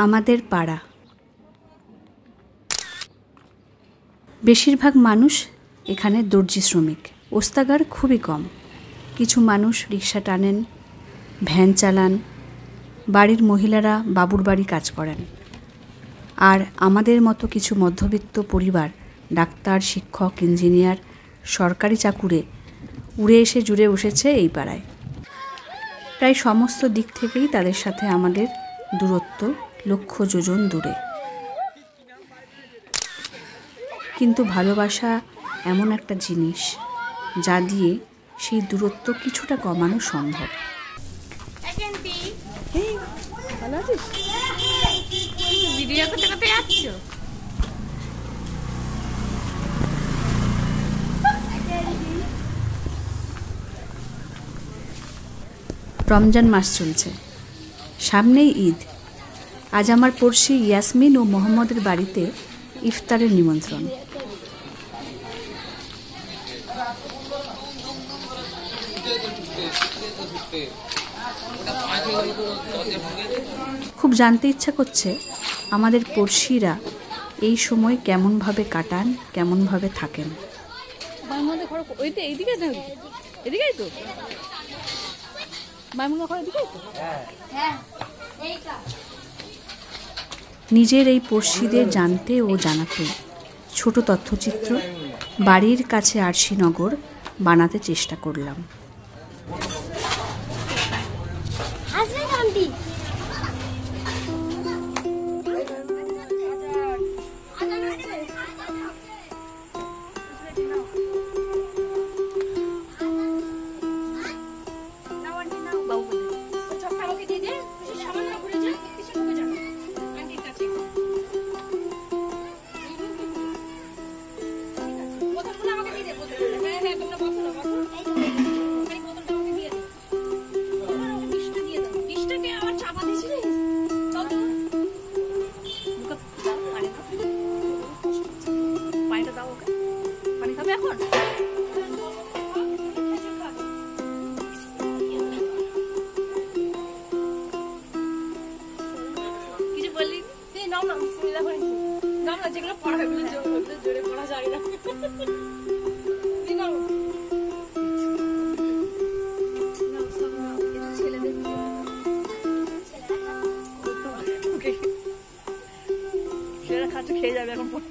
আমাদের পাড়া। বেশিরভাগ মানুষ এখানে দর্জি শ্রমিক। ওস্তাগার খুবই কম। কিছু মানুষ রিক্সা টানেন, ভ্যান চালান, বাড়ির মহিলারা বাবুর বাড়ি কাজ করেন। আর আমাদের মতো কিছু মধ্যবিত্ত পরিবার ডাক্তার, শিক্ষক, ইঞ্জিনিয়ার, সরকারি চাকুরে উড়ে এসে জুড়ে বসেছে এই পাড়ায়। প্রায় সমস্ত দিক থেকেই তাদের সাথে আমাদের দূরত্ব লক্ষ যোজন দূরে। কিন্তু ভালোবাসা এমন একটা জিনিস যা দিয়ে সেই দূরত্ব কিছুটা কমানো সম্ভব। রমজান মাস চলছে, সামনেই ঈদ। আজ আমার পড়শি ইয়াসমিন ও মোহাম্মদের বাড়িতে ইফতারের নিমন্ত্রণ। খুব জানতে ইচ্ছা করছে আমাদের পড়শিরা এই সময় কেমনভাবে কাটান, কেমনভাবে থাকেন। নিজের এই পড়শিদের জানতে ও জানাতে ছোট তথ্যচিত্র বাড়ির কাছে আরশিনগর বানাতে চেষ্টা করলাম। খেয়ে যাবে এখন।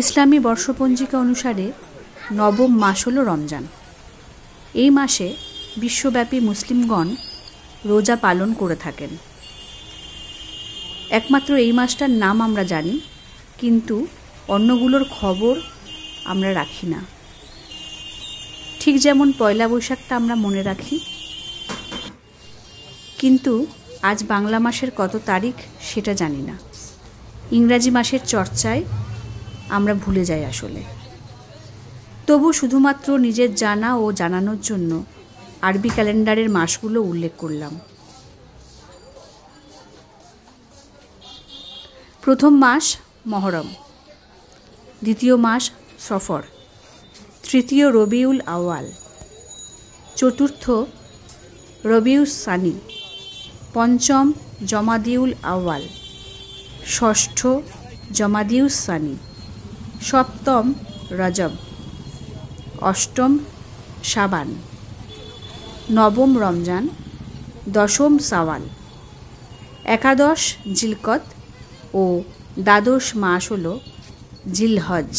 ইসলামী বর্ষপঞ্জিকা অনুসারে নবম মাস হল রমজান। এই মাসে বিশ্বব্যাপী মুসলিমগণ রোজা পালন করে থাকেন। একমাত্র এই মাসটার নাম আমরা জানি, কিন্তু অন্যগুলোর খবর আমরা রাখি না। ঠিক যেমন পয়লা বৈশাখটা আমরা মনে রাখি, কিন্তু আজ বাংলা মাসের কত তারিখ সেটা জানি না। ইংরাজি মাসের চর্চায় আমরা ভুলে যাই আসলে। তবু শুধুমাত্র নিজের জানা ও জানানোর জন্য আরবি ক্যালেন্ডারের মাসগুলো উল্লেখ করলাম। প্রথম মাস মহরম, দ্বিতীয় মাস সফর, তৃতীয় রবিউল আউয়াল, চতুর্থ রবিউস সানি, পঞ্চম জমাদিউল আউয়াল, ষষ্ঠ জমাদিউস সানি, সপ্তম রজব, অষ্টম শাবান, নবম রমজান, দশম শাওয়াল, একাদশ জিলকদ ও দ্বাদশ মাস হল জিলহজ।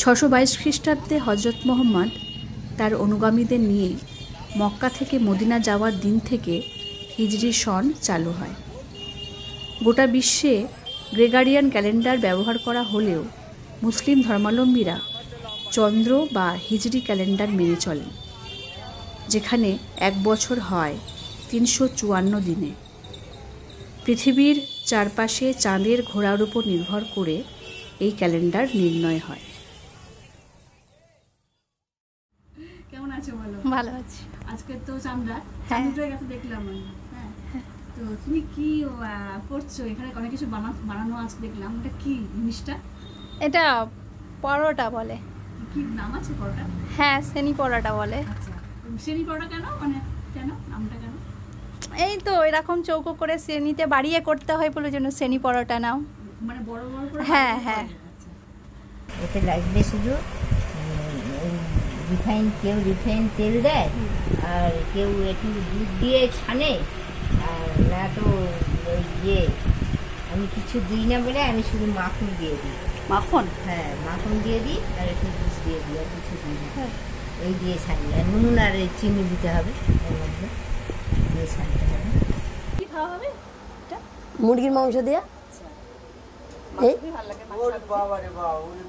622 খ্রিস্টাব্দে হজরত মোহাম্মদ তার অনুগামীদের নিয়ে মক্কা থেকে মদিনা যাওয়ার দিন থেকে হিজরি সন চালু হয়। গোটা বিশ্বে গ্রেগরিয়ান ক্যালেন্ডার ব্যবহার করা হলেও মুসলিম ধর্মাবলম্বীরা চন্দ্র বা হিজরি ক্যালেন্ডার মেনে চলেন, যেখানে এক বছর হয় 354 দিনে। পৃথিবীর চারপাশে চাঁদের ঘোরার উপর নির্ভর করে এই ক্যালেন্ডার নির্ণয় হয়। কেমন আছো বলো? ভালো আছি। আজকে তো চাঁদরা চাঁদরা গেছে দেখলাম আমি। হ্যাঁ, তো তুমি কি করছো এখানে? অনেক কিছু বানানো আছে দেখলাম, এটা কি জিনিসটা? এটা পরোটা বলে। কি নাম আছে পরোটা? হ্যাঁ, সেনি পরোটা বলে। আচ্ছা, সেনি পরোটা কেন, মানে কেন নামটা কেন? এই তো এরকম চৌকো করে সেনিতে বাড়িয়ে করতে হয় বলে জন্য সেনি পরোটা নাও, মানে বড় বড় করে। হ্যাঁ হ্যাঁ। এতে লাগবে শুধু রিফাইন, কেউ রিফাইন তেল দেয় আর কেউ একটু দুধ দিয়ে ছানে, আর না তো ওই ইয়ে আমি কিছু দিই না বলে আমি শুধু মাখন দিয়ে দিই। মাখন? হ্যাঁ, মাখন দিয়ে দিই আর একটু দুধ দিয়ে দিই, আর কিছু দিই না। এই দিয়ে ছানি, আর নুন আর চিনি দিতে হবে এর মধ্যে, দিয়ে ছানতে হবে। কি খাওয়া হবে? মুরগির মাংস দিয়ে। এই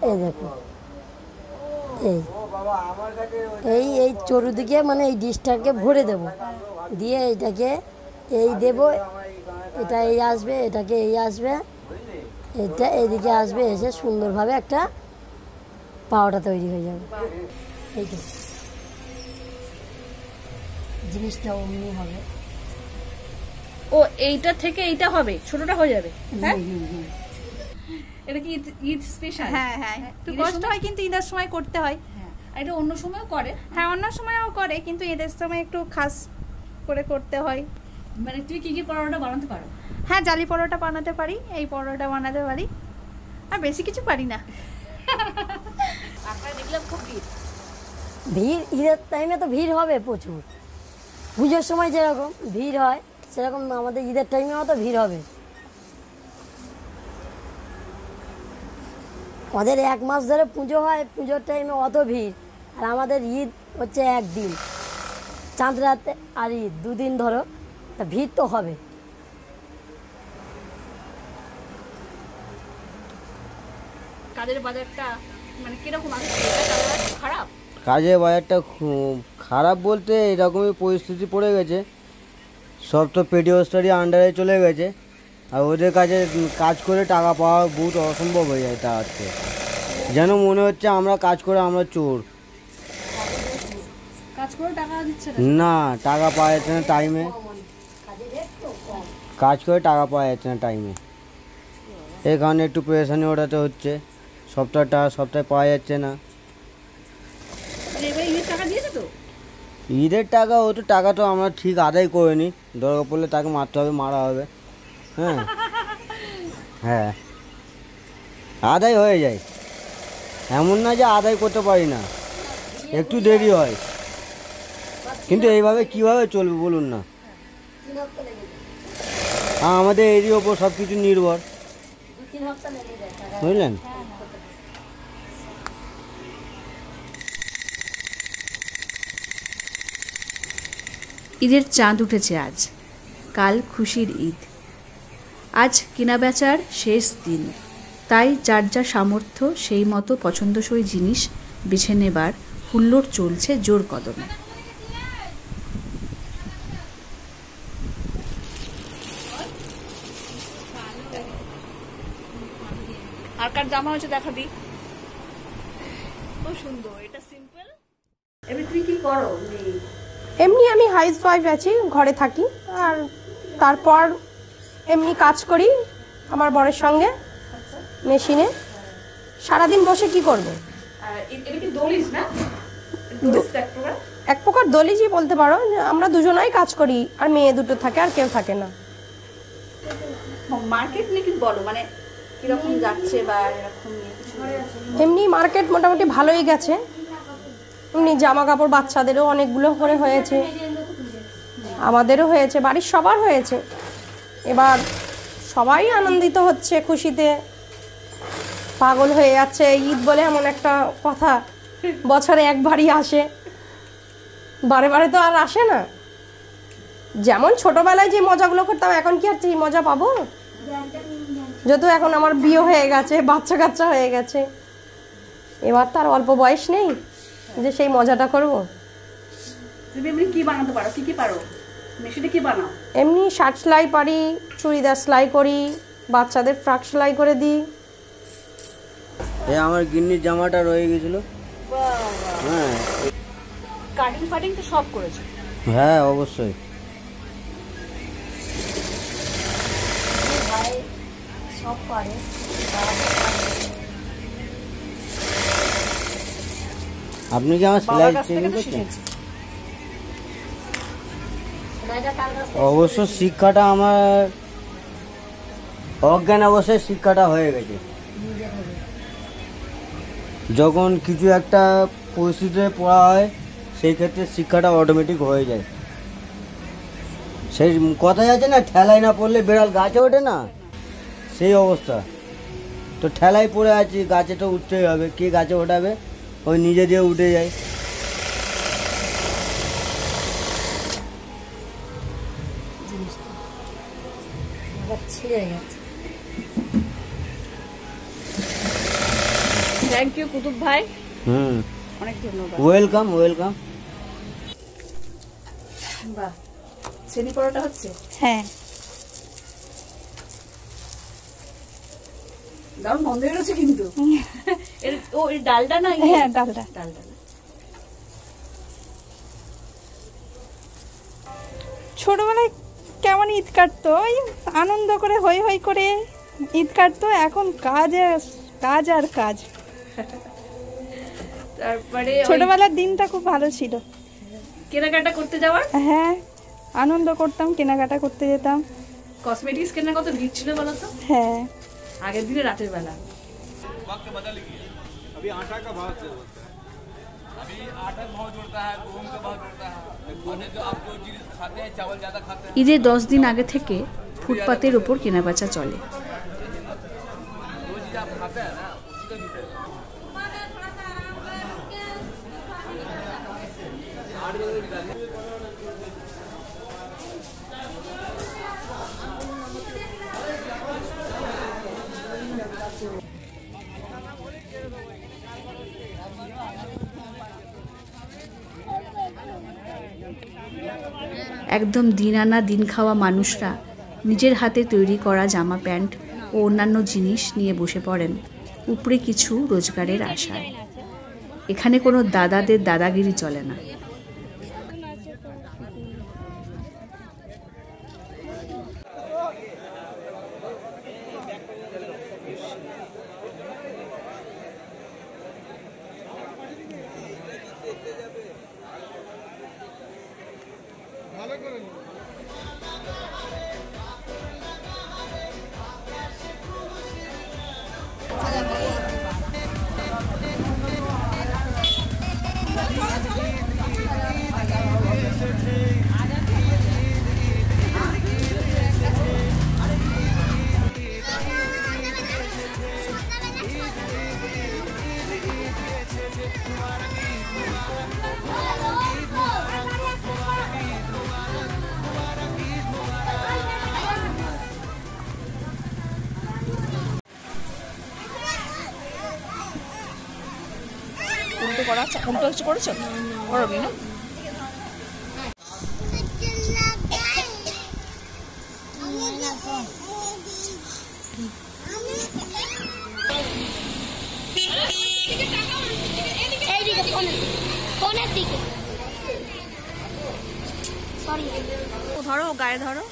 এই দেখো, এই এই চতুর্দিকে মানে এই ডিশটাকে ভরে দেব, দিয়ে এইটাকে এই দেব, এটা এই আসবে, এটাকে এই আসবে, এটা এদিকে আসবে, এসে সুন্দরভাবে একটা পাওয়াটা তৈরি হয়ে যাবে। এইটা জিনিসটা অমনি হবে। ও, এইটা থেকে এইটা হবে, ছোটটা হয়ে যাবে। হ্যাঁ, এটা কি ঈদ স্পেশাল? হ্যাঁ হ্যাঁ, একটু কষ্ট হয় কিন্তু ঈদের সময় করতে হয়। হ্যাঁ, এটা অন্য সময়ও করে। হ্যাঁ, অন্য সময়ও করে কিন্তু ঈদের সময় একটু খাস করে করতে হয়। মানে তুমি কি কি পরোটা বানাতে পারো? হ্যাঁ, জালি পরোটা বানাতে পারি, এই পরোটা বানাতে পারি, আর বেশি কিছু পারি না। আপনারা দেখলাম খুব ভিড়, ঈদের টাইমে তো ভিড় হবে প্রচুর। পুজোর সময় যেরকম ভিড় হয় সেরকম আমাদের ঈদের টাইমে অত ভিড় হবে। ওদের 1 মাস ধরে পুজো হয়, পুজোর টাইমে অত ভিড়, আর আমাদের ঈদ হচ্ছে একদিন, চাঁদ রাতে আর ঈদ 2 দিন ধরো, তা ভিড় তো হবে। কাজের বাজারটা মানে কিরকম আছে? খারাপ? কাজের বাজারটা খারাপ বলতে এরকমই পরিস্থিতি পড়ে গেছে, সব তো পেটি হোস্টারি আন্ডারে চলে গেছে, আর ওদের কাছে কাজ করে টাকা পাওয়া বহুত অসম্ভব হয়ে যায়। তা হচ্ছে যেন মনে হচ্ছে আমরা কাজ করে আমরা চোর। কাজ করে টাকা দিচ্ছে না, টাকা পাওয়া যাচ্ছে না টাইমে, কাজ করে টাকা পাওয়া যাচ্ছে না টাইমে, এই কারণে একটু পেরেশানি ওঠাতে হচ্ছে। সপ্তাহে পাওয়া যাচ্ছে না। ঈদের টাকা দিয়েছে তো? ঈদের টাকা, ও তো টাকা তো আমরা ঠিক আদায় করে নিই, দরকার পড়লে তাকে মারতে হবে, মারা হবে। হ্যাঁ হ্যাঁ, আদায় হয়ে যায়, এমন না যে আদায় করতে পারি না, একটু দেরি হয়, কিন্তু এইভাবে কিভাবে চলবে বলুন না? আমাদের এরই ওপর সব কিছু নির্ভর, বুঝলেন? ঈদের চাঁদ উঠেছে আজ, কাল খুশির ঈদ। আজ কেনাবেচার শেষ দিন, তাই যার যা সামর্থ্য সেই মতো পছন্দসই জিনিস বেছে নেবার হুল্লোড় চলছে জোর কদমে। আর কার জামা হচ্ছে দেখাবি, খুব সুন্দর, এটা সিম্পল। এমনি তুমি কি করো? এমনি আমি হাউসওয়াইফ আছি, ঘরে থাকি, আর তারপর এমনি কাজ করি আমার বরের সঙ্গে মেশিনে। সারাদিন বসে কি করব? এক প্রকার দলিজই বলতে পারো, আমরা দুজনাই কাজ করি, আর মেয়ে দুটো থাকে, আর কেউ থাকে না। মার্কেট নিয়ে কি বলো, মানে কিরকম যাচ্ছে বা এরকম? এমনি মার্কেট মোটামুটি ভালোই গেছে, এমনি জামা কাপড় বাচ্চাদেরও অনেকগুলো করে হয়েছে, আমাদেরও হয়েছে, বাড়ির সবার হয়েছে। এবার সবাই আনন্দিত হচ্ছে, খুশিতে পাগল হয়ে যাচ্ছে। ঈদ বলে এমন একটা কথা, বছরে একবারই আসে, বারে বারে তো আর আসে না। যেমন ছোটবেলায় যে মজাগুলো করতাম, এখন কি আর সেই মজা পাবো? যত এখন আমার বিয়ে হয়ে গেছে, বাচ্চা কাচ্চা হয়ে গেছে, এবার তার অল্প বয়স নেই যে সেই মজাটা করব। তুমি এমনি কি বানাতে পারো, কি কি পারো? মেশিনে কি বানাও? এমনি শার্ট সেলাই পারি, চুড়িদার সেলাই করি, বাচ্চাদের ফ্রক সেলাই করে দিই। এই আমার গিন্নির জামাটা রয়ে গেছিল। হ্যাঁ, কাটিং ফাটিং তো সব করেছো? হ্যাঁ অবশ্যই। ভাই সব পারে। আপনি কি আমার সেলাই ট্রেনিং করছেন? অবশ্য শিক্ষাটা আমার অজ্ঞান অবস্থায় শিক্ষাটা হয়ে গেছে। যখন কিছু একটা পরিস্থিতিতে পড়া হয় সেই ক্ষেত্রে শিক্ষাটা অটোমেটিক হয়ে যায়। সেই কথাই আছে না, ঠেলায় না পড়লে বিড়াল গাছে ওঠে না, সেই অবস্থা। তো ঠেলায় পড়ে আছি, গাছে তো উঠতেই হবে। কে গাছে ওঠাবে? ওই নিজে দিয়ে উঠে যায়। ছিঁড়ে গেছে। থ্যাংক ইউ কুতুব ভাই, হুম, অনেক ধন্যবাদ। Welcome welcome. বাহ, চেনি পরোটা হচ্ছে? হ্যাঁ, দারুণ গন্ধ বেরোচ্ছে কিন্তু। এর ডালটা না? হ্যাঁ, ডালটা। ডালটা না। ছোটবেলায় কেমন ঈদ কাটতো, ওই আনন্দ করে হই হই করে ঈদ কাটতো। এখন কাজ আর কাজ। তারপরে ছোটবেলার দিনটা খুব ভালো ছিল। কেনাকাটা করতে যাওয়ার, হ্যাঁ, আনন্দ করতাম, কেনাকাটা করতে যেতাম। কসমেটিক্স কেনার কত ভিড় ছিল বলো তো হ্যাঁ, আগের দিনে রাতের বেলা। अभी आटा का भाव से होता है, अभी आटा का भाव जोड़ता है, गेहूं का भाव जोड़ता है। जो आप जो चीज खाते हैं, चावल ज्यादा खाते हैं। ঈদের 10 দিন আগে থেকে ফুটপাতের ওপর কেনাবেচা চলে। जो चीज आप खाते हैं ना, उसी का जुड़ेगा। একদম দিন আনা দিন খাওয়া মানুষরা নিজের হাতে তৈরি করা জামা প্যান্ট ও অন্যান্য জিনিস নিয়ে বসে পড়েন উপরে কিছু রোজগারের আশায়। এখানে কোনো দাদাদের দাদাগিরি চলে না। উল্টো করা, উল্টো কিছু করেছো? করবি না? ধরো, গায়ে ধরো।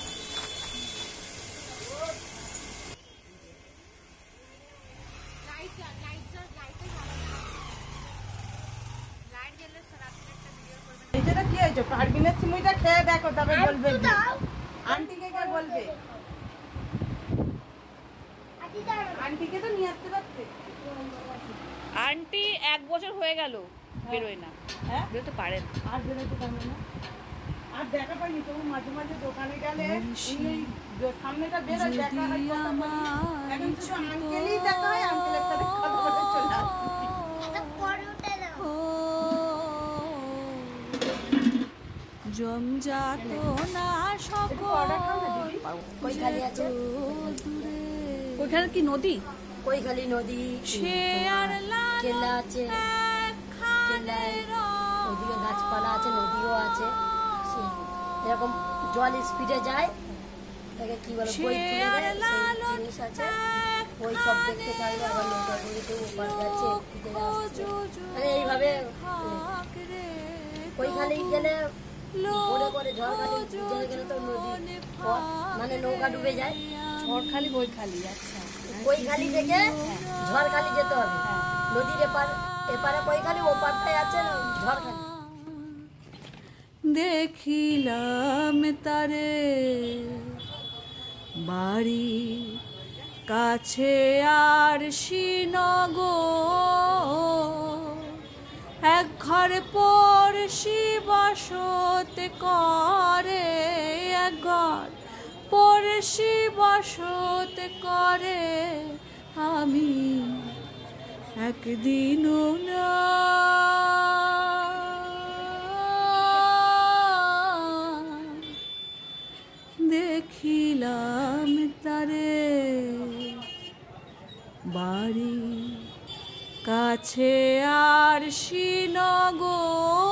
এটা কি হয়েছে? পারবিনের সিমুইটা খেয়ে দেখো, তবে বলবে। আন্টিকে কে বলবে? আন্টিকে তো নিয়ে আসতে পারতে। আন্টি 1 বছর হয়ে গেল বেরোয় না। হ্যাঁ, বেরোতে পারেন। আর বেরোতে পারবে না। আর দেখা পাইনি তো, মাঝে মাঝে দোকানে গেলে সামনেটা বেরোয়, দেখা হয় কথা বলি। এখন শুধু আঙ্কেলই দেখা হয়, আঙ্কেলের সাথে কথা বলে চলে আসে। জমজাত না সকল। কৈখালি আছে, ওখানে কি নদী? কৈখালি নদী, কেলা আছে, কেলায় ওদিকে গাছপালা আছে, নদীও আছে। এরকম জল স্পিডে যায়, তাকে কি বলে বই তুলে দেয়, সেই জিনিস আছে, ওই সব দেখতে পারবে। আবার নৌকা করে ওপার যাচ্ছে, এদিকে আসছে, মানে এইভাবে ওইখানে গেলে পরে পরে ঝড়খালি জলে গেলে তো নদী মানে নৌকা ডুবে যায়। ঝড়খালি বইখালি, আচ্ছা। বইখালি থেকে ঝড়খালি যেতে হবে, নদীর এপারে বইখালি, ওপারটায় আছে ঝড়খালি। দেখিলাম তারে বাড়ি কাছে আর শ্রীনগর, এক ঘরে পড়শি বসত করে, এক ঘর পড়শি বসত করে, আমি একদিনও না দেখিলাম তারে বাড়ি কাছে আর শ্রীনগর।